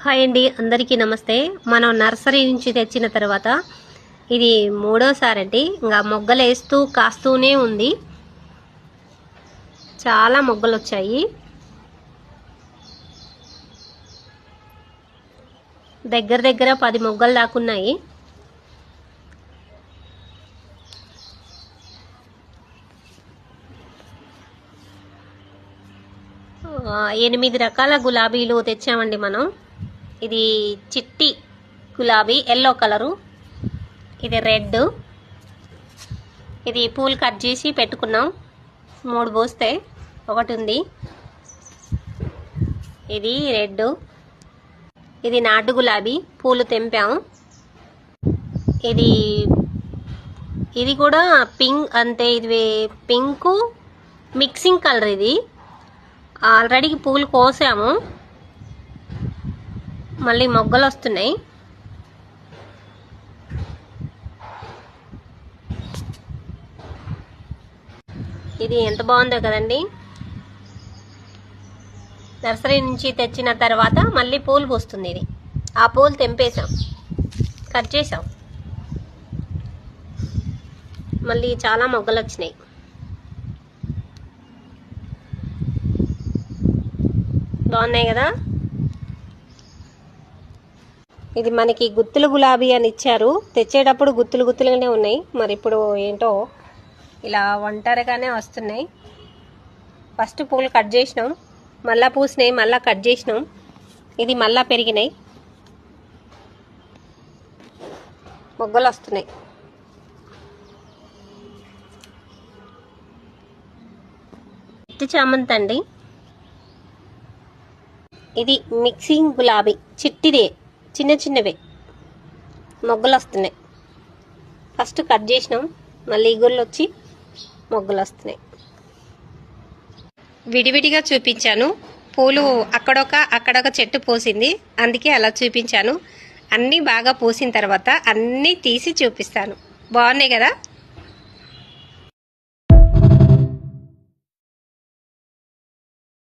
Hi అండి, అందరికీ నమస్తే. మనం నర్సరీ నుంచి తెచ్చిన తర్వాత ఇది మూడోసారి అండి. ఇంకా మొగ్గలు వేస్తూ కాస్తూనే ఉంది. చాలా మొగ్గలు వచ్చాయి. దగ్గర దగ్గర 10 మొగ్గలు దాకున్నాయి. ఎనిమిది రకాల గులాబీలు తెచ్చామండి మనం. ఇది చిట్టి గులాబీ ఎల్లో కలరు, ఇది రెడ్, ఇది పూలు కట్ చేసి పెట్టుకున్నాం. 3 పోస్తే ఒకటి ఉంది. ఇది రెడ్, ఇది నాటు గులాబీ పూలు తెంపాము. ఇది కూడా పింక్ అంతే. ఇది పింక్ మిక్సింగ్ కలర్. ఇది ఆల్రెడీ పూలు కోసాము, మళ్ళీ మొగ్గలు వస్తున్నాయి. ఇది ఎంత బాగుందో కదండి. నర్సరీ నుంచి తెచ్చిన తర్వాత మళ్ళీ పూలు పూస్తుంది. ఇది ఆ పూలు తెంపేసాం, కట్ చేసాం, మళ్ళీ చాలా మొగ్గలు వచ్చినాయి. బాగున్నాయి కదా. ఇది మనకి గుత్తులు గులాబీ అని ఇచ్చారు. తెచ్చేటప్పుడు గుత్తులు గుత్తులుగానే ఉన్నాయి. మరి ఇప్పుడు ఏంటో ఇలా ఒంటరిగానే వస్తున్నాయి. ఫస్ట్ పూలు కట్ చేసినాం, మళ్ళా పూసినాయి, మళ్ళా కట్ చేసినాం. ఇది మళ్ళా పెరిగినాయి, మొగ్గలు వస్తున్నాయి. చిట్టి చామంతి అండి. ఇది మిక్సింగ్ గులాబీ చిట్టిదే, చిన్న చిన్నవే మొగ్గలు వస్తున్నాయి. ఫస్ట్ కట్ చేసినాం, మళ్ళీ ఈగుళ్ళు వచ్చి మొగ్గలు వస్తున్నాయి. విడివిడిగా చూపించాను. పూలు అక్కడొక చెట్టు పూసింది, అందుకే అలా చూపించాను. అన్నీ బాగా పూసిన తర్వాత అన్నీ తీసి చూపిస్తాను. బాగున్నాయి కదా.